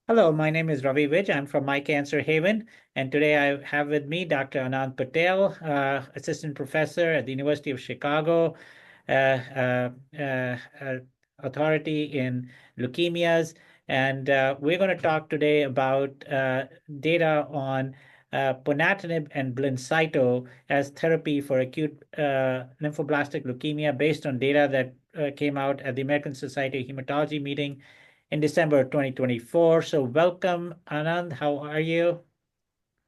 Hello, my name is Ravi Vij. I'm from My Cancer Haven, and today I have with me Dr. Anand Patel, assistant professor at the University of Chicago, uh, uh, uh, uh, authority in leukemias, and we're going to talk today about data on Ponatinib and Blincyto as therapy for acute lymphoblastic leukemia based on data that came out at the American Society of Hematology meeting in December 2024. So welcome, Anand. How are you?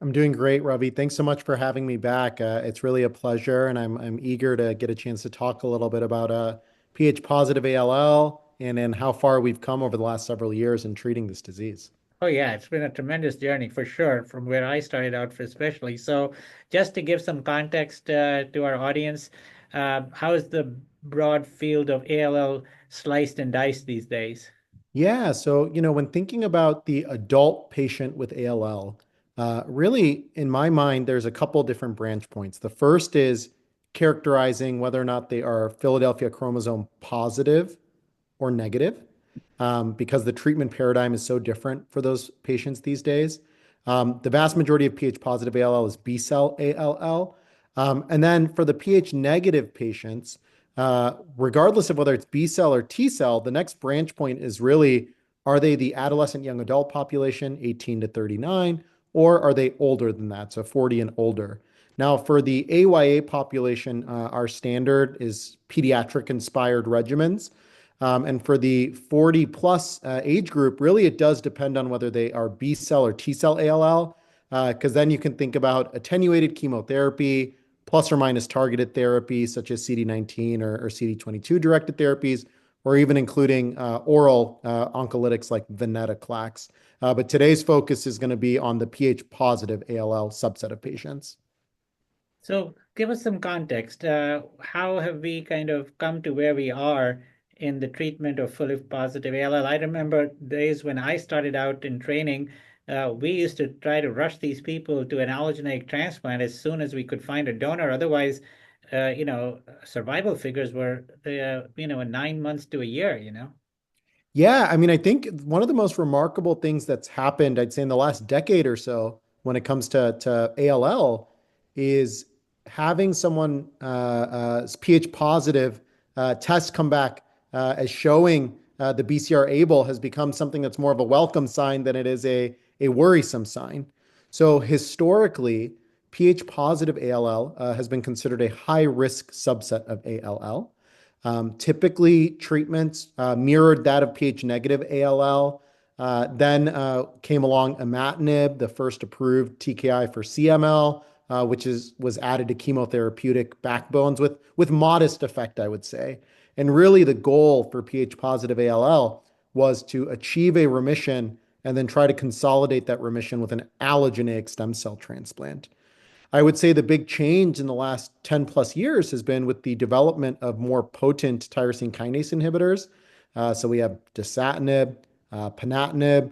I'm doing great, Ravi. Thanks so much for having me back. It's really a pleasure, and I'm eager to get a chance to talk a little bit about pH positive ALL and how far we've come over the last several years in treating this disease. Oh yeah, it's been a tremendous journey for sure, from where I started out especially. So just to give some context to our audience, how is the broad field of ALL sliced and diced these days? Yeah, so when thinking about the adult patient with ALL, really in my mind, there's a couple different branch points. The first is characterizing whether or not they are Philadelphia chromosome positive or negative, because the treatment paradigm is so different for those patients these days. The vast majority of pH positive ALL is B cell ALL. And then for the pH negative patients, regardless of whether it's B cell or T cell, the next branch point is really, are they the adolescent young adult population, 18 to 39, or are they older than that, so 40 and older? Now, for the AYA population, our standard is pediatric inspired regimens. And for the 40 plus age group, really it does depend on whether they are B cell or T cell ALL, because then you can think about attenuated chemotherapy, plus or minus targeted therapy, such as CD19 or CD22 directed therapies, or even including oral oncolytics like venetoclax. But today's focus is going to be on the pH positive ALL subset of patients. So give us some context. How have we kind of come to where we are in the treatment of fully positive ALL? I remember days when I started out in training, we used to try to rush these people to an allogeneic transplant as soon as we could find a donor. Otherwise, survival figures were, 9 months to a year. Yeah, I mean, I think one of the most remarkable things that's happened, I'd say in the last decade or so, when it comes to ALL, is having someone pH positive test come back as showing the BCR-ABL has become something that's more of a welcome sign than it is a worrisome sign. So historically, pH positive ALL has been considered a high risk subset of ALL. Typically, treatments mirrored that of pH negative ALL. Then came along imatinib, the first approved TKI for CML, which was added to chemotherapeutic backbones with modest effect, I would say. And really, the goal for pH positive ALL was to achieve a remission and then try to consolidate that remission with an allogeneic stem cell transplant. I would say the big change in the last 10 plus years has been with the development of more potent tyrosine kinase inhibitors. So we have dasatinib, ponatinib.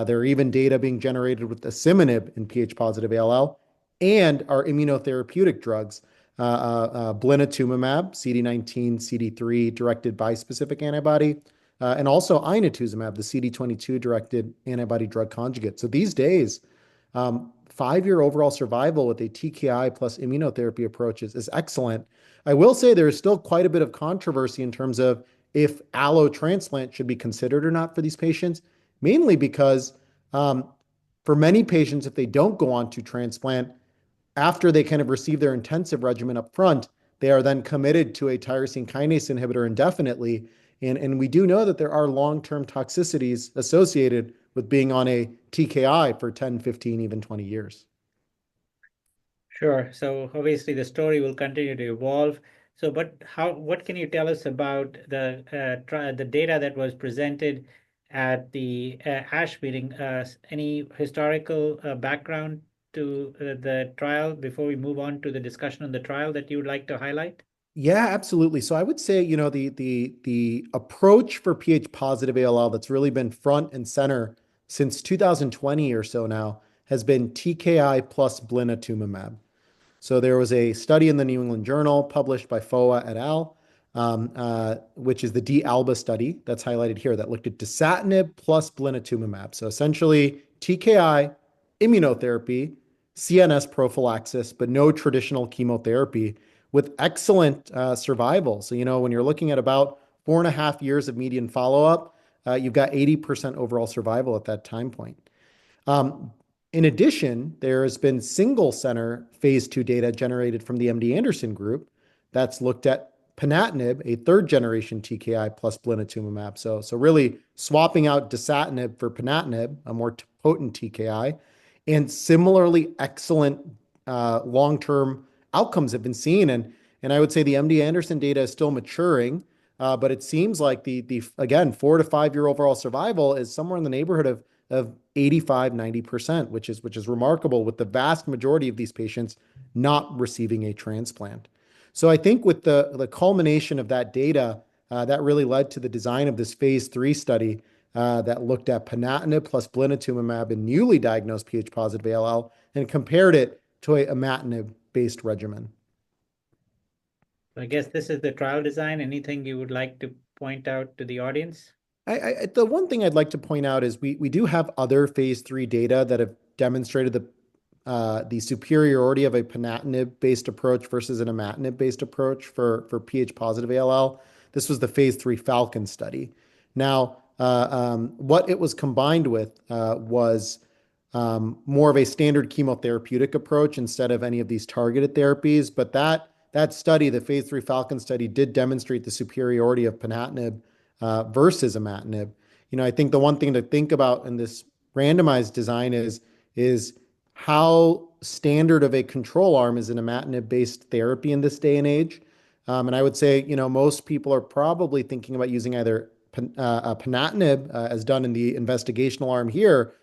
There are even data being generated with asciminib in pH positive ALL and our immunotherapeutic drugs, blinatumomab, CD19, CD3 directed bispecific antibody, and also inotuzumab, the CD22 directed antibody drug conjugate. So these days, 5-year overall survival with a TKI plus immunotherapy approaches is excellent. I will say there is still quite a bit of controversy in terms of if allo transplant should be considered or not for these patients, mainly because for many patients, if they don't go on to transplant, after they kind of receive their intensive regimen up front, they are then committed to a tyrosine kinase inhibitor indefinitely. And we do know that there are long-term toxicities associated with being on a TKI for 10, 15, even 20 years. Sure. So obviously the story will continue to evolve. So, but what can you tell us about the data that was presented at the ASH meeting? Any historical background to the trial before we move on to the discussion on the trial that you would like to highlight? Yeah, absolutely. So I would say, the approach for pH positive ALL that's really been front and center since 2020 or so now has been TKI plus blinatumomab. So there was a study in the New England Journal published by FOA et al. which is the D-ALBA study that's highlighted here that looked at dasatinib plus blinatumomab. So essentially TKI, immunotherapy, CNS prophylaxis, but no traditional chemotherapy with excellent survival. So, when you're looking at about 4.5 years of median follow-up, you've got 80% overall survival at that time point. In addition, there has been single center phase 2 data generated from the MD Anderson group that's looked at Ponatinib, a third generation TKI plus blinatumomab. So really swapping out dasatinib for Ponatinib, a more potent TKI, and similarly excellent long-term outcomes have been seen. And I would say the MD Anderson data is still maturing, but it seems like the again 4 to 5 year overall survival is somewhere in the neighborhood of 85-90%, which is remarkable, with the vast majority of these patients not receiving a transplant. So I think with the culmination of that data, that really led to the design of this phase 3 study that looked at Ponatinib plus blinatumomab in newly diagnosed Ph-positive ALL and compared it to a imatinib-based regimen. I guess this is the trial design. Anything you would like to point out to the audience? The one thing I'd like to point out is we do have other phase 3 data that have demonstrated the superiority of a Ponatinib-based approach versus an imatinib-based approach for Ph-positive ALL. This was the phase 3 Falcon study. Now, what it was combined with was more of a standard chemotherapeutic approach instead of any of these targeted therapies. But that study, the phase 3 Falcon study, did demonstrate the superiority of Ponatinib versus imatinib. I think the one thing to think about in this randomized design is how standard of a control arm is an imatinib-based therapy in this day and age. And I would say, most people are probably thinking about using either Ponatinib, as done in the investigational arm here,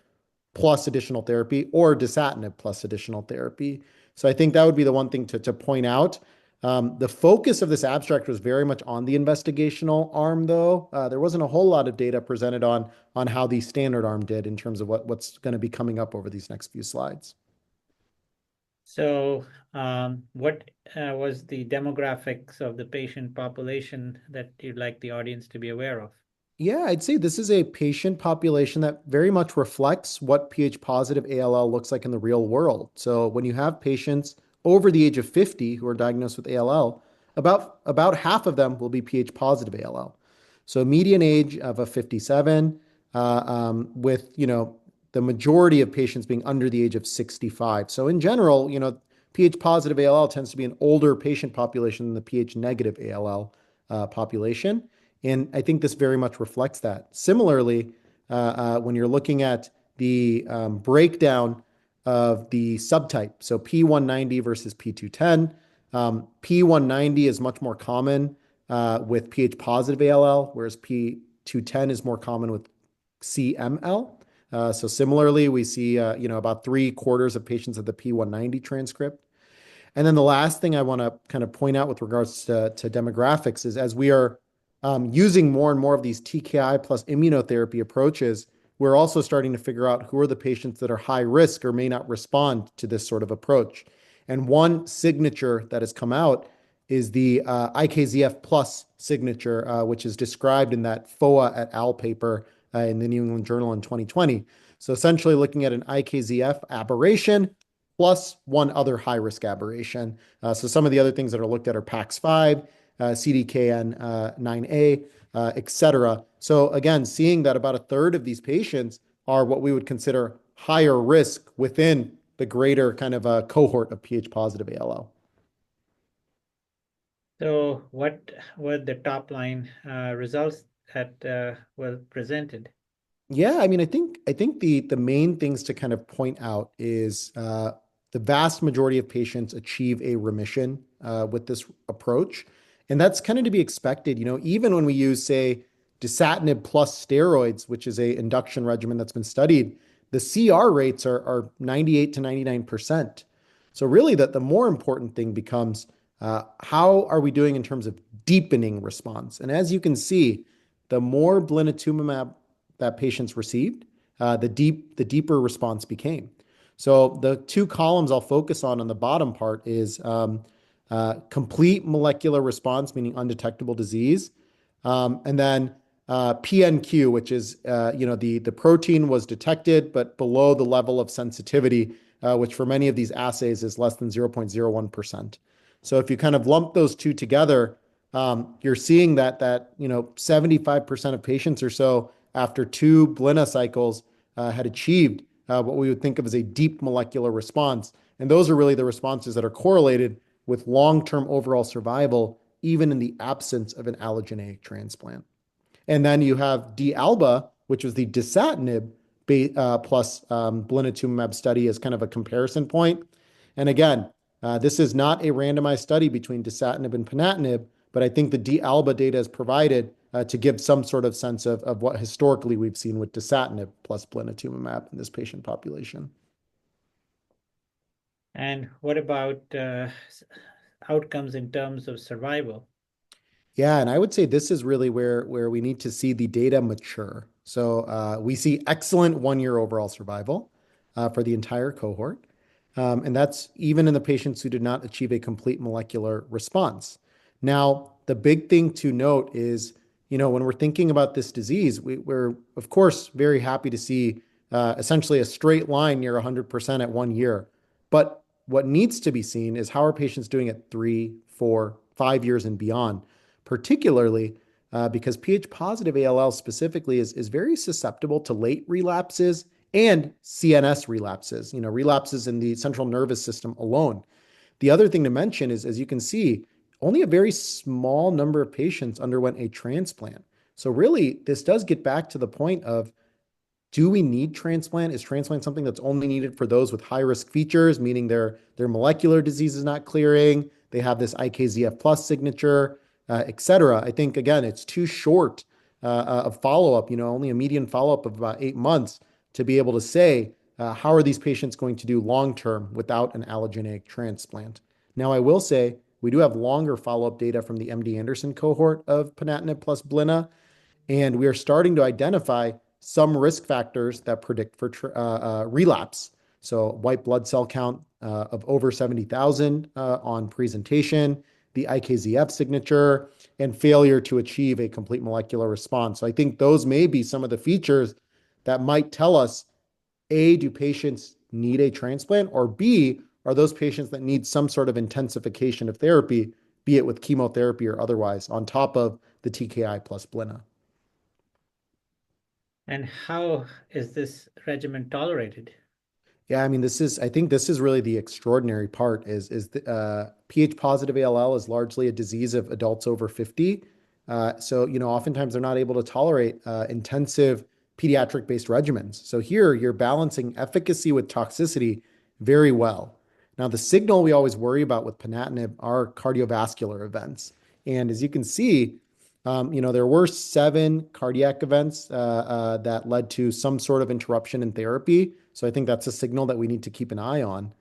plus additional therapy, or dasatinib plus additional therapy. So I think that would be the one thing to point out. The focus of this abstract was very much on the investigational arm, though. There wasn't a whole lot of data presented on how the standard arm did in terms of what's going to be coming up over these next few slides. So, what was the demographics of the patient population that you'd like the audience to be aware of? Yeah, I'd say this is a patient population that very much reflects what Ph-positive ALL looks like in the real world. So when you have patients over the age of 50 who are diagnosed with ALL, about half of them will be Ph-positive ALL. So median age of a 57, with the majority of patients being under the age of 65. So in general, Ph-positive ALL tends to be an older patient population than the Ph-negative ALL population. And I think this very much reflects that. Similarly, when you're looking at the breakdown of the subtype, so P190 versus P210, P190 is much more common with Ph-positive ALL, whereas P210 is more common with CML. So similarly, we see about 3/4 of patients have the P190 transcript. And then the last thing I want to kind of point out with regards to demographics is, as we are using more and more of these TKI plus immunotherapy approaches, we're also starting to figure out who are the patients that are high risk or may not respond to this sort of approach. And one signature that has come out is the IKZF plus signature, which is described in that FOA et al. Paper in the New England Journal in 2020. So essentially looking at an IKZF aberration plus one other high-risk aberration. So some of the other things that are looked at are PAX5, CDKN9A, et cetera. So again, seeing that about a third of these patients are what we would consider higher risk within the greater kind of a cohort of Ph-positive ALL. So what were the top line results that were presented? Yeah, I mean, I think the main things to kind of point out is the vast majority of patients achieve a remission with this approach. And that's kind of to be expected. Even when we use, say, dasatinib plus steroids, which is a induction regimen that's been studied, the CR rates are 98 to 99%. So really the more important thing becomes how are we doing in terms of deepening response? And as you can see, the more blinatumomab that patients received, the deeper response became. So the two columns I'll focus on the bottom part is complete molecular response, meaning undetectable disease, and then PNQ, which is the protein was detected but below the level of sensitivity, which for many of these assays is less than 0.01%. So if you kind of lump those two together, you're seeing that 75% of patients or so after two Blina cycles had achieved what we would think of as a deep molecular response. And those are really the responses that are correlated with long-term overall survival, even in the absence of an allogeneic transplant. And then you have D-ALBA, which was the dasatinib plus blinatumomab study as kind of a comparison point. And again, this is not a randomized study between dasatinib and ponatinib, but I think the D-ALBA data is provided to give some sort of sense of what historically we've seen with dasatinib plus blinatumomab in this patient population. And what about outcomes in terms of survival? Yeah, and I would say this is really where we need to see the data mature. So we see excellent 1 year overall survival for the entire cohort. And that's even in the patients who did not achieve a complete molecular response. Now, the big thing to note is, when we're thinking about this disease, we're, of course, very happy to see essentially a straight line near 100% at 1 year. But what needs to be seen is how are patients doing at 3, 4, 5 years and beyond, particularly because Ph positive ALL specifically is very susceptible to late relapses and CNS relapses, relapses in the central nervous system alone. The other thing to mention is, as you can see, only a very small number of patients underwent a transplant. So really, this does get back to the point of, do we need transplant? Is transplant something that's only needed for those with high risk features, meaning their molecular disease is not clearing, they have this IKZF plus signature, et cetera? I think, again, it's too short of follow-up, only a median follow-up of about 8 months to be able to say, how are these patients going to do long-term without an allogeneic transplant? Now, I will say we do have longer follow-up data from the MD Anderson cohort of ponatinib plus Blina, and we are starting to identify some risk factors that predict for relapse. So white blood cell count of over 70,000 on presentation, the IKZF signature, and failure to achieve a complete molecular response. So I think those may be some of the features that might tell us, A, do patients need a transplant? Or B, are those patients that need some sort of intensification of therapy, be it with chemotherapy or otherwise, on top of the TKI plus Blina? And how is this regimen tolerated? Yeah, I mean, I think this is really the extraordinary part is the, Ph positive ALL is largely a disease of adults over 50. So, oftentimes they're not able to tolerate intensive pediatric-based regimens. So here you're balancing efficacy with toxicity very well. Now, the signal we always worry about with ponatinib are cardiovascular events. And as you can see, there were 7 cardiac events that led to some sort of interruption in therapy. So I think that's a signal that we need to keep an eye on.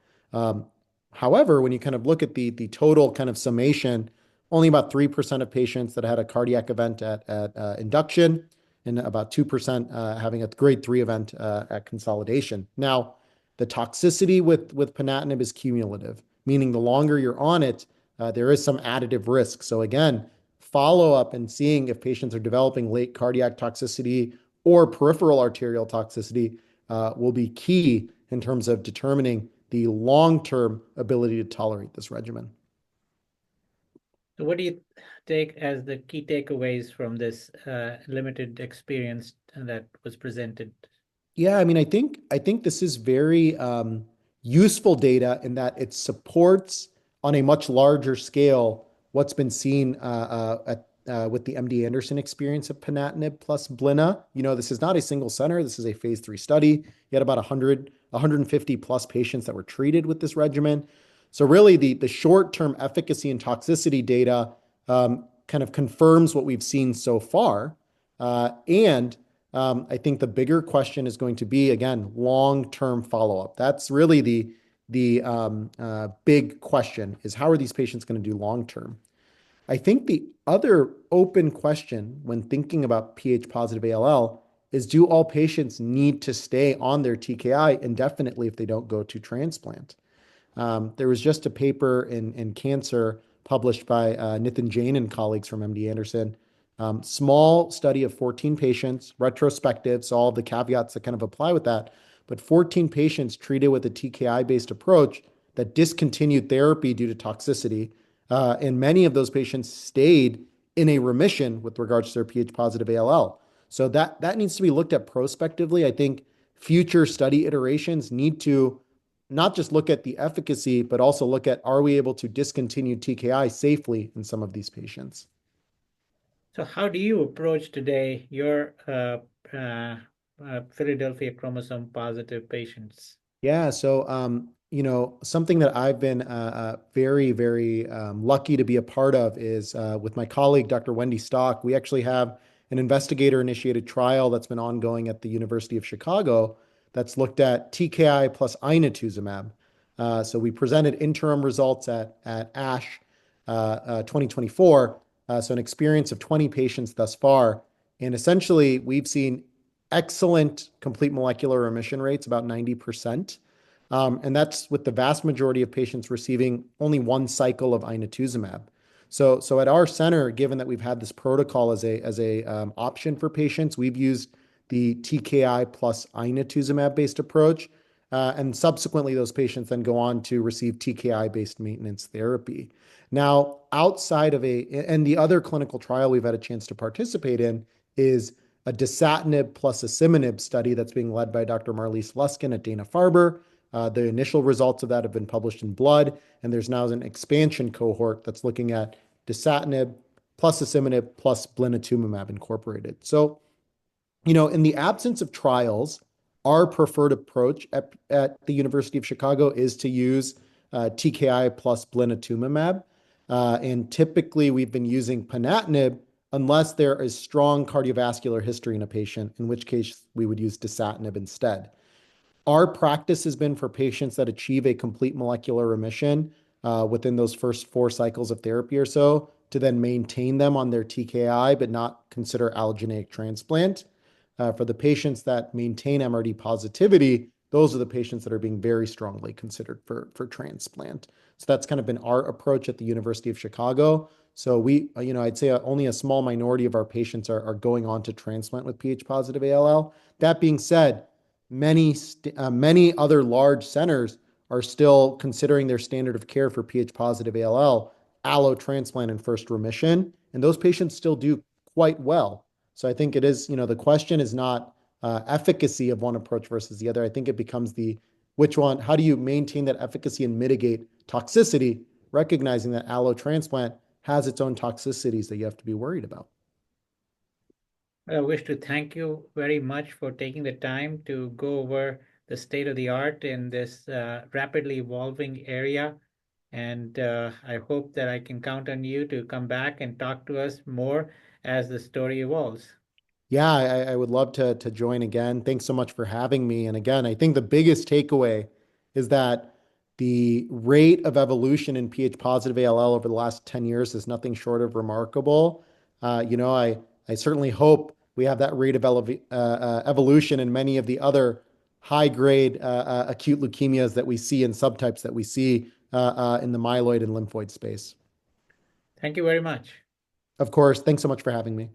However, when you kind of look at the total kind of summation, only about 3% of patients that had a cardiac event at induction, and about 2% having a grade 3 event at consolidation. Now, the toxicity with ponatinib is cumulative, meaning the longer you're on it, there is some additive risk. So again, follow up and seeing if patients are developing late cardiac toxicity or peripheral arterial toxicity will be key in terms of determining the long-term ability to tolerate this regimen. So what do you take as the key takeaways from this limited experience that was presented? Yeah, I mean, I think this is very useful data in that it supports on a much larger scale what's been seen with the MD Anderson experience of ponatinib plus Blina. This is not a single center. This is a phase 3 study. You had about 150 plus patients that were treated with this regimen. So really the short-term efficacy and toxicity data kind of confirms what we've seen so far. And I think the bigger question is going to be, again, long-term follow-up. That's really the big question is how are these patients going to do long-term? I think the other open question when thinking about Ph positive ALL is, do all patients need to stay on their TKI indefinitely if they don't go to transplant? There was just a paper in Cancer published by Nitin Jain and colleagues from MD Anderson. Small study of 14 patients, retrospective, so all the caveats that kind of apply with that, but 14 patients treated with a TKI-based approach that discontinued therapy due to toxicity. And many of those patients stayed in a remission with regards to their Ph positive ALL. So that needs to be looked at prospectively. I think future study iterations need to not just look at the efficacy, but also look at, are we able to discontinue TKI safely in some of these patients? So how do you approach today your Philadelphia chromosome positive patients? Yeah, so something that I've been very, very lucky to be a part of is with my colleague, Dr. Wendy Stock. We actually have an investigator-initiated trial that's been ongoing at the University of Chicago that's looked at TKI plus inotuzumab. So we presented interim results at ASH 2024. So an experience of 20 patients thus far, and essentially we've seen excellent complete molecular remission rates, about 90%. And that's with the vast majority of patients receiving only one cycle of inotuzumab. So at our center, given that we've had this protocol as a option for patients, we've used the TKI plus inotuzumab based approach. And subsequently, those patients then go on to receive TKI based maintenance therapy. Now, and the other clinical trial we've had a chance to participate in is a dasatinib plus asciminib study that's being led by Dr. Marliese Luskin at Dana-Farber. The initial results of that have been published in Blood, and there's now an expansion cohort that's looking at dasatinib plus asciminib plus blinatumomab incorporated. So, in the absence of trials, our preferred approach at the University of Chicago is to use TKI plus blinatumomab. And typically, we've been using ponatinib unless there is strong cardiovascular history in a patient, in which case we would use dasatinib instead. Our practice has been for patients that achieve a complete molecular remission within those first 4 cycles of therapy or so to then maintain them on their TKI, but not consider allogeneic transplant. For the patients that maintain MRD positivity, those are the patients that are being very strongly considered for transplant. So that's kind of been our approach at the University of Chicago. So I'd say only a small minority of our patients are going on to transplant with Ph positive ALL. That being said, many other large centers are still considering their standard of care for Ph positive ALL, allo transplant in first remission, and those patients still do quite well. So I think it is, the question is not efficacy of one approach versus the other. I think it becomes which one, how do you maintain that efficacy and mitigate toxicity, recognizing that allo transplant has its own toxicities that you have to be worried about. I wish to thank you very much for taking the time to go over the state of the art in this rapidly evolving area. And I hope that I can count on you to come back and talk to us more as the story evolves. Yeah, I would love to join again. Thanks so much for having me. And again, I think the biggest takeaway is that the rate of evolution in Ph positive ALL over the last 10 years is nothing short of remarkable. I certainly hope we have that rate of evolution in many of the other high grade acute leukemias that we see and subtypes that we see in the myeloid and lymphoid space. Thank you very much. Of course, thanks so much for having me.